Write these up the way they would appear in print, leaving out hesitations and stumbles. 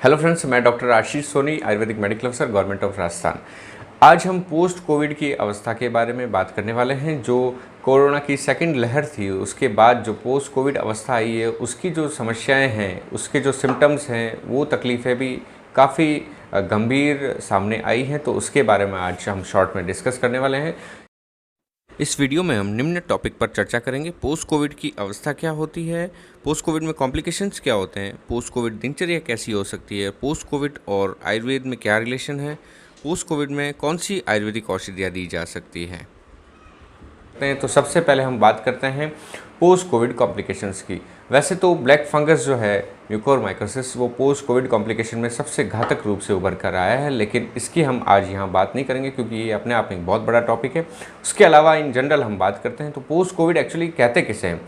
Hello friends, मैं doctor आशीष Soni, Ayurvedic medical अफसर, government of Rajasthan. आज हम पोस्ट कोविड की अवस्था के बारे में बात करने वाले हैं। जो कोरोना की सेकंड लहर थी, उसके बाद जो पोस्ट कोविड अवस्था आई है, उसकी जो समस्याएं हैं, उसके जो सिम्टम्स हैं, वो तकलीफ़ें भी काफ़ी गंभीर सामने आई हैं। तो उसके बारे में आज हम शॉर्ट में डिस्कस करने वाले हैं। इस वीडियो में हम निम्न टॉपिक पर चर्चा करेंगे। पोस्ट कोविड की अवस्था क्या होती है, पोस्ट कोविड में कॉम्प्लिकेशंस क्या होते हैं, पोस्ट कोविड दिनचर्या कैसी हो सकती है, पोस्ट कोविड और आयुर्वेद में क्या रिलेशन है, पोस्ट कोविड में कौन सी आयुर्वेदिक औषधियाँ दी जा सकती हैं। तो सबसे पहले हम बात करते हैं पोस्ट कोविड कॉम्प्लिकेशंस की। वैसे तो ब्लैक फंगस जो है, म्यूकोरमाइकोसिस, वो पोस्ट कोविड कॉम्प्लिकेशन में सबसे घातक रूप से उभर कर आया है, लेकिन इसकी हम आज यहाँ बात नहीं करेंगे क्योंकि ये अपने आप में एक बहुत बड़ा टॉपिक है। उसके अलावा इन जनरल हम बात करते हैं तो पोस्ट कोविड एक्चुअली कहते किसे हैं।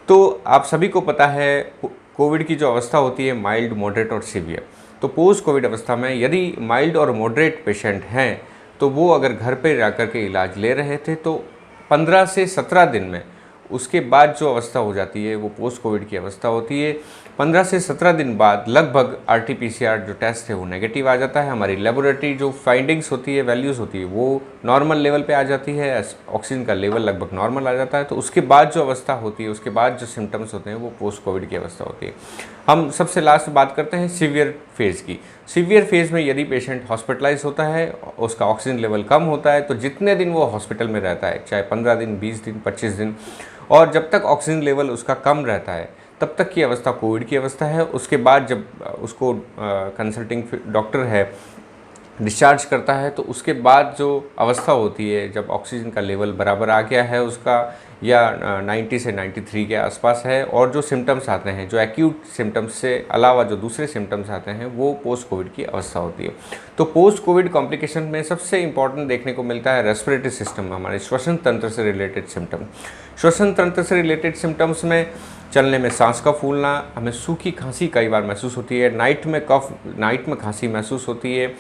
तो आप सभी को पता है कोविड की जो अवस्था होती है माइल्ड, मॉडरेट और सीवियर। तो पोस्ट कोविड अवस्था में यदि माइल्ड और मॉडरेट पेशेंट हैं तो वो अगर घर पर जा कर के इलाज ले रहे थे तो 15 से 17 दिन में उसके बाद जो अवस्था हो जाती है वो पोस्ट कोविड की अवस्था होती है। 15 से 17 दिन बाद लगभग RT-PCR जो टेस्ट है वो नेगेटिव आ जाता है। हमारी लेबोरेटरी जो फाइंडिंग्स होती है, वैल्यूज़ होती है, वो नॉर्मल लेवल पे आ जाती है। ऑक्सीजन का लेवल लगभग नॉर्मल आ जाता है। तो उसके बाद जो अवस्था होती है, उसके बाद जो सिम्टम्स होते हैं वो पोस्ट कोविड की अवस्था होती है। हम सबसे लास्ट बात करते हैं सीवियर फेज़ की। सीवियर फेज़ में यदि पेशेंट हॉस्पिटलाइज होता है, उसका ऑक्सीजन लेवल कम होता है, तो जितने दिन वो हॉस्पिटल में रहता है, चाहे 15 दिन, 20 दिन, 25 दिन, और जब तक ऑक्सीजन लेवल उसका कम रहता है तब तक की अवस्था कोविड की अवस्था है। उसके बाद जब उसको कंसल्टिंग डॉक्टर है डिस्चार्ज करता है तो उसके बाद जो अवस्था होती है, जब ऑक्सीजन का लेवल बराबर आ गया है उसका, या 90 से 93 के आसपास है, और जो सिम्टम्स आते हैं, जो एक्यूट सिम्टम्स से अलावा जो दूसरे सिम्टम्स आते हैं, वो पोस्ट कोविड की अवस्था होती है। तो पोस्ट कोविड कॉम्प्लिकेशन में सबसे इंपॉर्टेंट देखने को मिलता है रेस्पिरेटरी सिस्टम, हमारे श्वसन तंत्र से रिलेटेड सिम्टम। श्वसन तंत्र से रिलेटेड सिम्टम्स में चलने में सांस का फूलना, हमें सूखी खांसी कई बार महसूस होती है, नाइट में कफ, नाइट में खांसी महसूस होती है,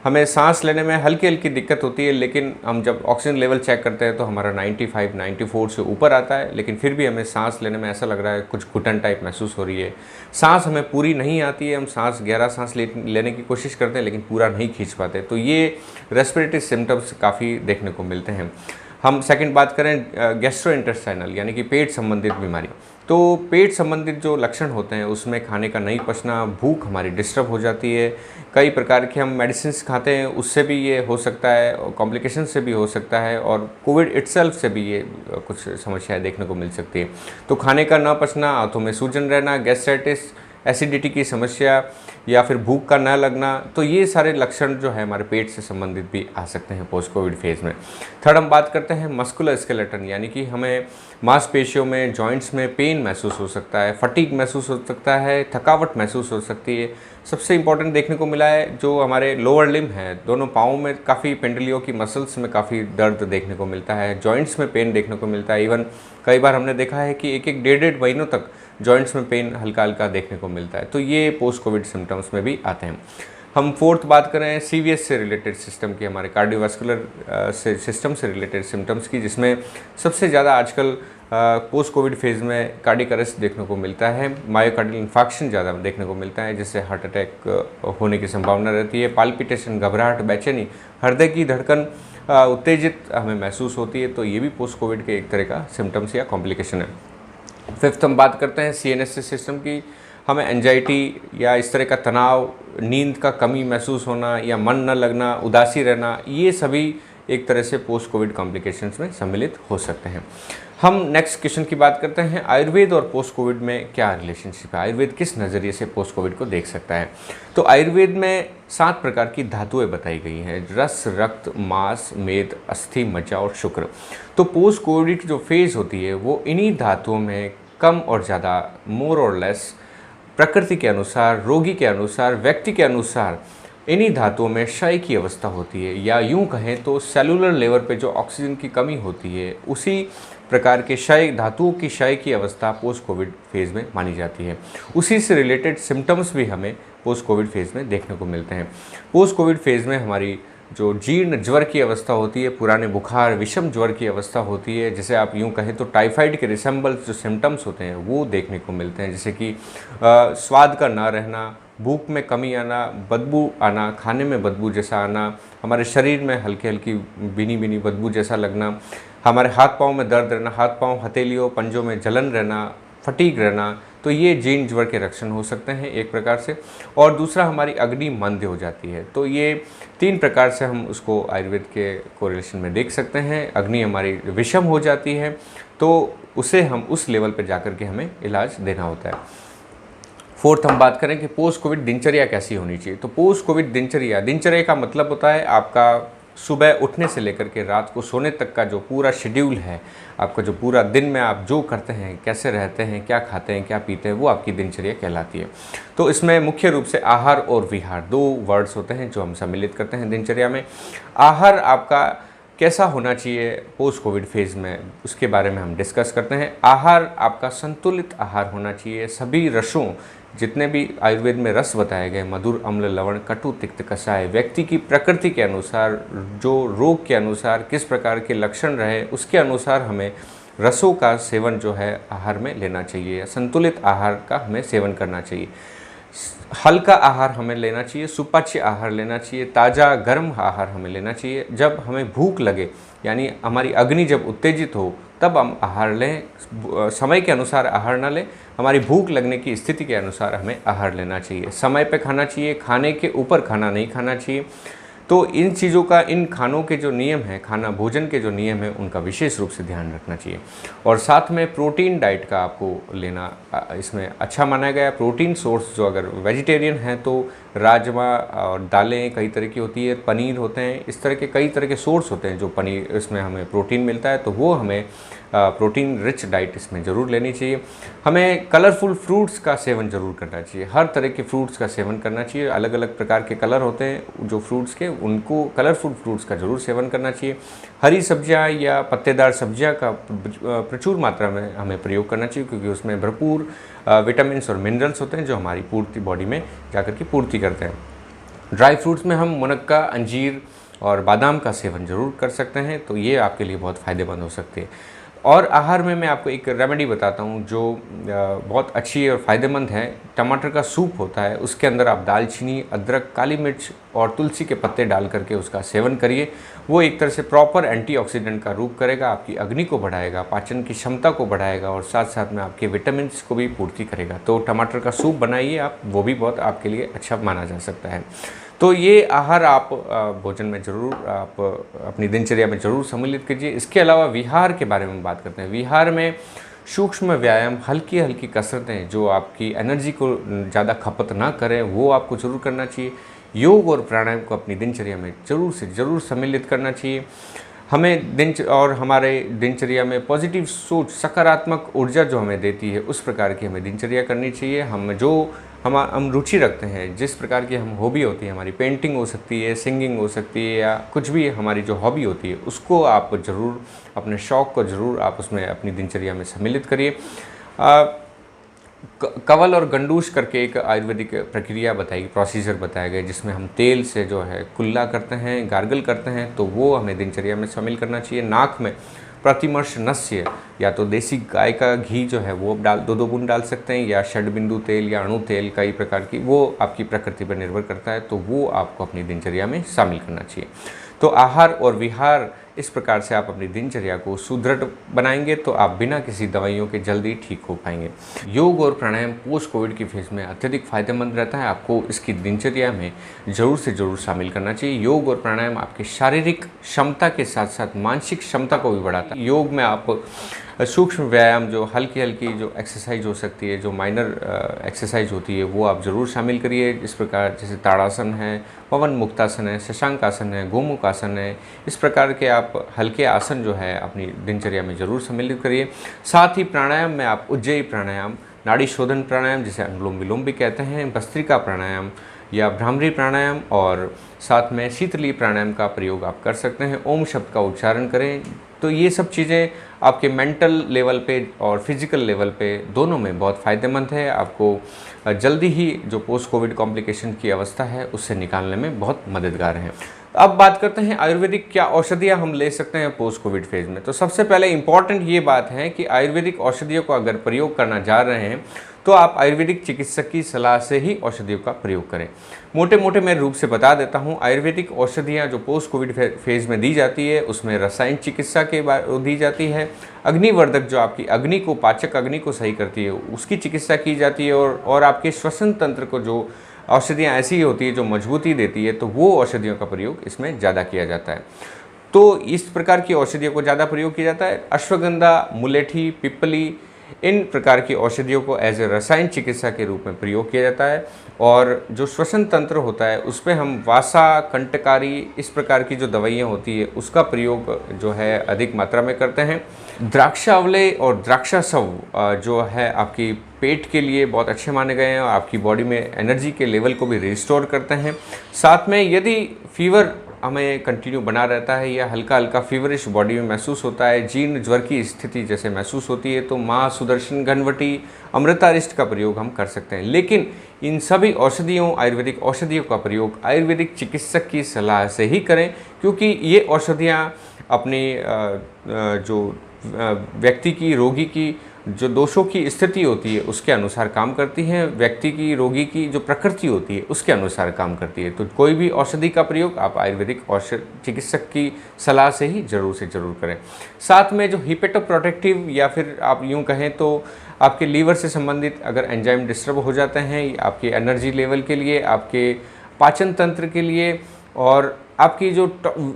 हमें सांस लेने में हल्की हल्की दिक्कत होती है, लेकिन हम जब ऑक्सीजन लेवल चेक करते हैं तो हमारा 95, 94 से ऊपर आता है, लेकिन फिर भी हमें सांस लेने में ऐसा लग रहा है कुछ घुटन टाइप महसूस हो रही है। सांस हमें पूरी नहीं आती है, हम गहरा सांस लेने की कोशिश करते हैं लेकिन पूरा नहीं खींच पाते। तो ये रेस्पिरेटरी सिम्टम्स काफ़ी देखने को मिलते हैं। हम सेकंड बात करें गैस्ट्रोइंटेस्टाइनल यानी कि पेट संबंधित बीमारी। तो पेट संबंधित जो लक्षण होते हैं उसमें खाने का नहीं पचना, भूख हमारी डिस्टर्ब हो जाती है, कई प्रकार के हम मेडिसिन खाते हैं उससे भी ये हो सकता है, कॉम्प्लिकेशन से भी हो सकता है, और कोविड इटसेल्फ से भी ये कुछ समस्याएं देखने को मिल सकती है। तो खाने का ना पचना, आंतों में सूजन रहना, गैस्ट्राइटिस, एसिडिटी की समस्या, या फिर भूख का न लगना, तो ये सारे लक्षण जो है हमारे पेट से संबंधित भी आ सकते हैं पोस्ट कोविड फेज़ में। थर्ड हम बात करते हैं मस्कुलर स्केलेटन, यानी कि हमें मांसपेशियों में, जॉइंट्स में पेन महसूस हो सकता है, फटीग महसूस हो सकता है, थकावट महसूस हो सकती है। सबसे इंपॉर्टेंट देखने को मिला है जो हमारे लोअर लिम्ब है, दोनों पाँवों में काफ़ी पेंडलियों की मसल्स में काफ़ी दर्द देखने को मिलता है, जॉइंट्स में पेन देखने को मिलता है। इवन कई बार हमने देखा है कि एक 1.5 महीनों तक जॉइंट्स में पेन हल्का हल्का देखने को मिलता है। तो ये पोस्ट कोविड सिम्टम्स में भी आते हैं। हम फोर्थ बात करें CVS से रिलेटेड सिस्टम की, हमारे कार्डियोवास्कुलर सिस्टम से रिलेटेड सिम्टम्स की, जिसमें सबसे ज़्यादा आजकल पोस्ट कोविड फेज़ में कार्डियक अरेस्ट देखने को मिलता है, मायोकार्डियल इन्फार्क्शन ज़्यादा देखने को मिलता है, जिससे हार्ट अटैक होने की संभावना रहती है, पाल्पिटेशन, घबराहट, बेचैनी, हृदय की धड़कन उत्तेजित हमें महसूस होती है। तो ये भी पोस्ट कोविड के एक तरह का सिम्टम्स या कॉम्प्लिकेशन है। फिफ्थ हम बात करते हैं CNS सिस्टम की। हमें एंजाइटी या इस तरह का तनाव, नींद का कमी महसूस होना या मन न लगना, उदासी रहना, ये सभी एक तरह से पोस्ट कोविड कॉम्प्लिकेशंस में सम्मिलित हो सकते हैं। हम नेक्स्ट क्वेश्चन की बात करते हैं, आयुर्वेद और पोस्ट कोविड में क्या रिलेशनशिप है, आयुर्वेद किस नज़रिए से पोस्ट कोविड को देख सकता है। तो आयुर्वेद में 7 प्रकार की धातुएं बताई गई हैं, रस, रक्त, मांस, मेद, अस्थि, मज्जा और शुक्र। तो पोस्ट कोविड जो फेज़ होती है वो इन्हीं धातुओं में कम और ज़्यादा, मोर और लेस, प्रकृति के अनुसार, रोगी के अनुसार, व्यक्ति के अनुसार इन्हीं धातुओं में क्षय की अवस्था होती है, या यूं कहें तो सेलुलर लेवल पे जो ऑक्सीजन की कमी होती है उसी प्रकार के क्षय, धातुओं की क्षय की अवस्था पोस्ट कोविड फेज़ में मानी जाती है। उसी से रिलेटेड सिम्टम्स भी हमें पोस्ट कोविड फेज़ में देखने को मिलते हैं। पोस्ट कोविड फेज़ में हमारी जो जीर्ण ज्वर की अवस्था होती है, पुराने बुखार, विषम ज्वर की अवस्था होती है, जिसे आप यूं कहें तो टाइफाइड के रिसेम्बल्स जो सिम्टम्स होते हैं वो देखने को मिलते हैं, जैसे कि स्वाद का ना रहना, भूख में कमी आना, बदबू आना, खाने में बदबू जैसा आना, हमारे शरीर में हल्की हल्की भीनी भीनी बदबू जैसा लगना, हमारे हाथ पाँव में दर्द रहना, हाथ पाँव हथेलियों पंजों में जलन रहना, फटीग रहना, तो ये जीर्ण ज्वर के लक्षण हो सकते हैं एक प्रकार से। और दूसरा, हमारी अग्नि मंद हो जाती है। तो ये 3 प्रकार से हम उसको आयुर्वेद के कोरिलेशन में देख सकते हैं। अग्नि हमारी विषम हो जाती है तो उसे हम उस लेवल पर जाकर के हमें इलाज देना होता है। फोर्थ, हम बात करें कि पोस्ट कोविड दिनचर्या कैसी होनी चाहिए। तो पोस्ट कोविड दिनचर्या का मतलब होता है आपका सुबह उठने से लेकर के रात को सोने तक का जो पूरा शेड्यूल है, आपका जो पूरा दिन में आप जो करते हैं, कैसे रहते हैं, क्या खाते हैं, क्या पीते हैं, वो आपकी दिनचर्या कहलाती है। तो इसमें मुख्य रूप से आहार और विहार 2 वर्ड्स होते हैं जो हम सम्मिलित करते हैं दिनचर्या में। आहार आपका कैसा होना चाहिए पोस्ट कोविड फेज़ में, उसके बारे में हम डिस्कस करते हैं। आहार आपका संतुलित आहार होना चाहिए। सभी रसों, जितने भी आयुर्वेद में रस बताए गए, मधुर, अम्ल, लवण, कटु, तिक्त, कषाय, व्यक्ति की प्रकृति के अनुसार, जो रोग के अनुसार किस प्रकार के लक्षण रहे उसके अनुसार हमें रसों का सेवन जो है आहार में लेना चाहिए। संतुलित आहार का हमें सेवन करना चाहिए। हल्का आहार हमें लेना चाहिए, सुपाच्य आहार लेना चाहिए, ताज़ा गर्म आहार हमें लेना चाहिए। जब हमें भूख लगे, यानी हमारी अग्नि जब उत्तेजित हो, तब हम आहार लें। समय के अनुसार आहार ना लें, हमारी भूख लगने की स्थिति के अनुसार हमें आहार लेना चाहिए। समय पे खाना चाहिए, खाने के ऊपर खाना नहीं खाना चाहिए। तो इन चीज़ों का, इन खानों के जो नियम हैं, खाना भोजन के जो नियम हैं, उनका विशेष रूप से ध्यान रखना चाहिए। और साथ में प्रोटीन डाइट का आपको लेना इसमें अच्छा माना गया। प्रोटीन सोर्स जो, अगर वेजिटेरियन हैं तो राजमा और दालें कई तरह की होती है, पनीर होते हैं, इस तरह के कई तरह के सोर्स होते हैं जो पनीर, इसमें हमें प्रोटीन मिलता है, तो वो हमें प्रोटीन रिच डाइट इसमें ज़रूर लेनी चाहिए। हमें कलरफुल फ्रूट्स का सेवन ज़रूर करना चाहिए। हर तरह के फ्रूट्स का सेवन करना चाहिए। अलग अलग प्रकार के कलर होते हैं जो फ्रूट्स के, उनको कलरफुल फ्रूट्स का ज़रूर सेवन करना चाहिए। हरी सब्जियां या पत्तेदार सब्जियां का प्रचुर मात्रा में हमें प्रयोग करना चाहिए, क्योंकि उसमें भरपूर विटामिन और मिनरल्स होते हैं जो हमारी पूर्ति बॉडी में जाकर के पूर्ति करते हैं। ड्राई फ्रूट्स में हम मुनक्का, अंजीर और बादाम का सेवन ज़रूर कर सकते हैं, तो ये आपके लिए बहुत फ़ायदेमंद हो सकते हैं। और आहार में मैं आपको एक रेमेडी बताता हूँ जो बहुत अच्छी और फ़ायदेमंद है। टमाटर का सूप होता है, उसके अंदर आप दालचीनी, अदरक, काली मिर्च और तुलसी के पत्ते डाल करके उसका सेवन करिए। वो एक तरह से प्रॉपर एंटीऑक्सीडेंट का रूप करेगा, आपकी अग्नि को बढ़ाएगा, पाचन की क्षमता को बढ़ाएगा और साथ साथ में आपके विटामिन को भी पूर्ति करेगा। तो टमाटर का सूप बनाइए आप, वो भी बहुत आपके लिए अच्छा माना जा सकता है। तो ये आहार आप भोजन में ज़रूर, आप अपनी दिनचर्या में ज़रूर सम्मिलित कीजिए। इसके अलावा विहार के बारे में बात करते हैं। विहार में सूक्ष्म व्यायाम, हल्की हल्की कसरतें जो आपकी एनर्जी को ज़्यादा खपत ना करें, वो आपको ज़रूर करना चाहिए। योग और प्राणायाम को अपनी दिनचर्या में ज़रूर से ज़रूर सम्मिलित करना चाहिए। हमें हमारे दिनचर्या में पॉजिटिव सोच, सकारात्मक ऊर्जा जो हमें देती है, उस प्रकार की हमें दिनचर्या करनी चाहिए। हम रुचि रखते हैं, जिस प्रकार की हम हॉबी होती है, हमारी पेंटिंग हो सकती है, सिंगिंग हो सकती है, या कुछ भी हमारी जो हॉबी होती है, उसको आप ज़रूर, अपने शौक़ को ज़रूर आप उसमें अपनी दिनचर्या में सम्मिलित करिए। कवल और गंडूश करके एक आयुर्वेदिक प्रक्रिया बताई, प्रोसीजर बताया गया, जिसमें हम तेल से जो है कुल्ला करते हैं, गार्गल करते हैं, तो वो हमें दिनचर्या में शामिल करना चाहिए। नाक में प्रतिमर्श नस्य, या तो देसी गाय का घी जो है वो डाल 2-2 बूंद डाल सकते हैं, या षडबिंदु तेल या अणु तेल, कई प्रकार की, वो आपकी प्रकृति पर निर्भर करता है, तो वो आपको अपनी दिनचर्या में शामिल करना चाहिए। तो आहार और विहार, इस प्रकार से आप अपनी दिनचर्या को सुदृढ़ बनाएंगे तो आप बिना किसी दवाइयों के जल्दी ठीक हो पाएंगे। योग और प्राणायाम पोस्ट कोविड की फेज़ में अत्यधिक फायदेमंद रहता है, आपको इसकी दिनचर्या में ज़रूर से ज़रूर शामिल करना चाहिए। योग और प्राणायाम आपकी शारीरिक क्षमता के साथ साथ मानसिक क्षमता को भी बढ़ाता है। योग में आप सूक्ष्म व्यायाम, जो हल्की हल्की जो एक्सरसाइज हो सकती है, जो माइनर एक्सरसाइज होती है, वो आप ज़रूर शामिल करिए। इस प्रकार जैसे ताड़ासन है, पवन मुक्तासन है, शशांक आसन है, गोमुख आसन है, इस प्रकार के आप हल्के आसन जो है अपनी दिनचर्या में ज़रूर सम्मिलित करिए। साथ ही प्राणायाम में आप उज्जयी प्राणायाम, नाड़ी शोधन प्राणायाम जिसे अनुलोम विलोम भी कहते हैं, भस्त्रिका प्राणायाम या भ्रामरी प्राणायाम, और साथ में शीतली प्राणायाम का प्रयोग आप कर सकते हैं। ओम शब्द का उच्चारण करें। तो ये सब चीज़ें आपके मेंटल लेवल पे और फिज़िकल लेवल पे दोनों में बहुत फ़ायदेमंद है। आपको जल्दी ही जो पोस्ट कोविड कॉम्प्लिकेशन की अवस्था है उससे निकालने में बहुत मददगार हैं। अब बात करते हैं आयुर्वेदिक क्या औषधियाँ हम ले सकते हैं पोस्ट कोविड फेज़ में। तो सबसे पहले इम्पॉर्टेंट ये बात है कि आयुर्वेदिक औषधियों को अगर प्रयोग करना जा रहे हैं तो आप आयुर्वेदिक चिकित्सक की सलाह से ही औषधियों का प्रयोग करें। मोटे मोटे मैं रूप से बता देता हूँ, आयुर्वेदिक औषधियाँ जो पोस्ट कोविड फेज़ में दी जाती है उसमें रसायन चिकित्सा के दी जाती है, अग्निवर्धक जो आपकी अग्नि को, पाचक अग्नि को सही करती है उसकी चिकित्सा की जाती है, और आपके श्वसन तंत्र को जो औषधियाँ ऐसी होती है जो मजबूती देती है, तो वो औषधियों का प्रयोग इसमें ज़्यादा किया जाता है। तो इस प्रकार की औषधियों को ज़्यादा प्रयोग किया जाता है। अश्वगंधा, मुलेठी, पिप्पली, इन प्रकार की औषधियों को एज ए रसायन चिकित्सा के रूप में प्रयोग किया जाता है। और जो श्वसन तंत्र होता है उस पर हम वासा, कंटकारी, इस प्रकार की जो दवाइयाँ होती है उसका प्रयोग जो है अधिक मात्रा में करते हैं। द्राक्षावले और द्राक्षासव जो है आपकी पेट के लिए बहुत अच्छे माने गए हैं और आपकी बॉडी में एनर्जी के लेवल को भी रिस्टोर करते हैं। साथ में यदि फीवर हमें कंटिन्यू बना रहता है या हल्का हल्का फीवरिश बॉडी में महसूस होता है, जीर्ण ज्वर की स्थिति जैसे महसूस होती है, तो माँ सुदर्शन घनवटी, अमृतारिष्ट का प्रयोग हम कर सकते हैं। लेकिन इन सभी औषधियों, आयुर्वेदिक औषधियों का प्रयोग आयुर्वेदिक चिकित्सक की सलाह से ही करें, क्योंकि ये औषधियाँ अपनी जो व्यक्ति की, रोगी की जो दोषों की स्थिति होती है उसके अनुसार काम करती हैं, व्यक्ति की, रोगी की जो प्रकृति होती है उसके अनुसार काम करती है। तो कोई भी औषधि का प्रयोग आप आयुर्वेदिक औषध चिकित्सक की सलाह से ही ज़रूर से ज़रूर करें। साथ में जो हिपेटोप्रोटेक्टिव या फिर आप यूँ कहें तो आपके लीवर से संबंधित अगर एंजाइम डिस्टर्ब हो जाते हैं, आपके एनर्जी लेवल के लिए, आपके पाचन तंत्र के लिए, और आपकी जो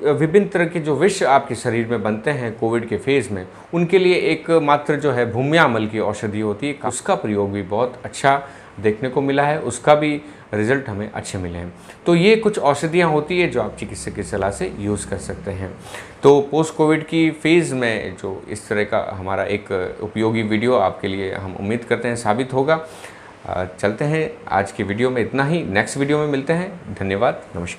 विभिन्न तरह के जो विष आपके शरीर में बनते हैं कोविड के फेज़ में, उनके लिए एक मात्र जो है भूम्यामल की औषधि होती है, उसका प्रयोग भी बहुत अच्छा देखने को मिला है, उसका भी रिजल्ट हमें अच्छे मिले हैं। तो ये कुछ औषधियाँ होती है जो आप चिकित्सक की सलाह से यूज़ कर सकते हैं। तो पोस्ट कोविड की फेज़ में जो इस तरह का हमारा एक उपयोगी वीडियो आपके लिए हम उम्मीद करते हैं साबित होगा। चलते हैं, आज की वीडियो में इतना ही, नेक्स्ट वीडियो में मिलते हैं। धन्यवाद, नमस्कार।